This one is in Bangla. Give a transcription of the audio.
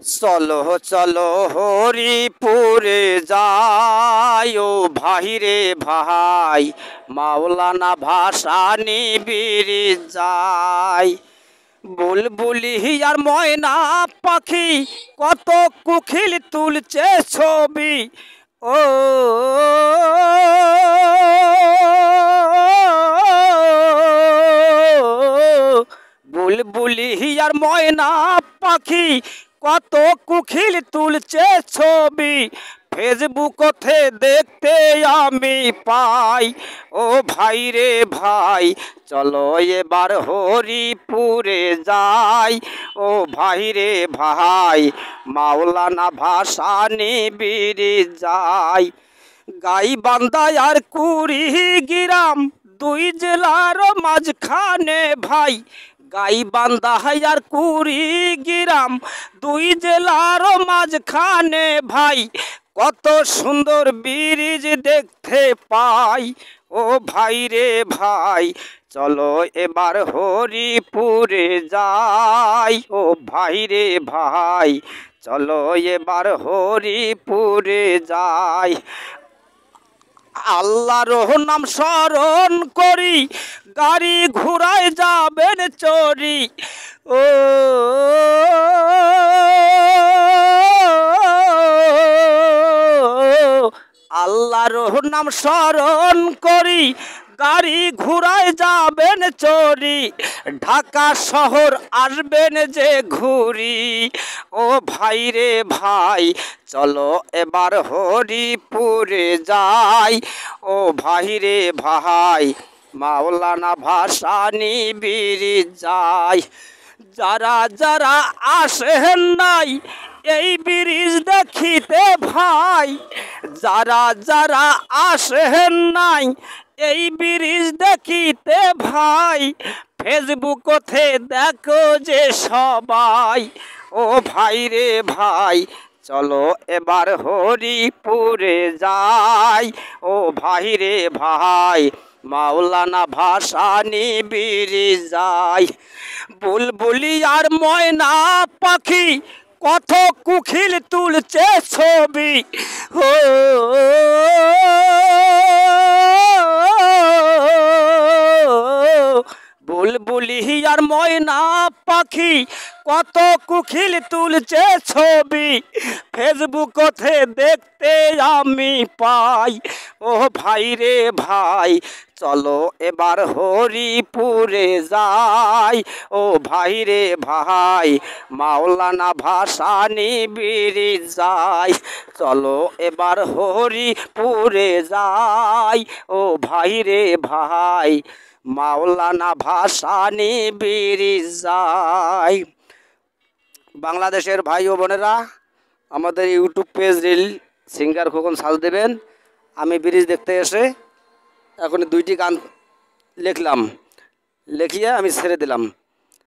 চলো চলো হরিপুরে যাই ও ভাই রে ভাই, মাওলানা ভাসানী বীর যাই। বুলবুলি আর ময়না পাখি কত কুখিল তুলছে ছবি, ও বুলবুলি আর ময়না পাখি কত কুখিল তুলছে ছবি, ফেসবুকতে দেখতে আমি পাই। ও ভাই রে ভাই, চলো এবার হরিপুরে যাই। ও ভাই রে ভাই, মাওলানা ভাসানী বীর যাই। গাইবান্ধা আর কুড়িগ্রাম দুই জেলার মাঝখানে ভাই, গাইবান্ধা আর কুড়িগ্রাম দুই জেলার মাঝখানে ভাই, কত সুন্দর ব্রিজ দেখতে পাই। ও ভাই রে ভাই, চলো এবার হরিপুরে যাই। ও ভাই রে ভাই, চলো এবার হরিপুরে যাই। আল্লাহর নাম স্মরণ করি, গাড়ি ঘোড়ায় যাবেন চড়ি। ও আল্লাহর নাম স্মরণ করি, গাড়ি ঘোড়ায় যাবেন চড়ি। ঢাকা শহর আসবেন যে ঘুরি। ও ভাই রে ভাই, চলো এবার হরিপুরে যাই। ও ভাই রে ভাই, মাওলানা ভাসানী বীর যাই। যারা যারা আসেন নাই এই ব্রিজ দেখিতে ভাই, যারা যারা আসেন নাই এই ব্রিজ দেখিতে ভাই, ফেসবুকতে দেখো যে সবাই। ও ভাই রে ভাই, চলো এবার হরিপুরে যাই। ও ভাই রে ভাই, মাওলানা ভাসানী বীর যাই। বুলবুলি আর ময়না পাখি কত কুখিল তুলছে ছবি, ও বুলবুলি আর ময়না পাখি কত কুখিল তুলছে ছবি, ফেসবুকতে দেখতে আমি পাই। ও ভাই রে ভাই, চলো এবার হরিপুরে যাই। ও ভাই রে ভাই, মাওলানা ভাসানী বীর যাই। চলো এবার হরিপুরে যাই। ও ভাই রে ভাই, মাওলানা ভাসানী বীর যাই। বাংলাদেশের ভাই ও বোনেরা, আমাদের YouTube page reel singer Khokon search দেবেন। আমি ব্রিজ দেখতে এসে এখন দুইটি গান লিখলাম, লিখিয়ে আমি ছেড়ে দিলাম।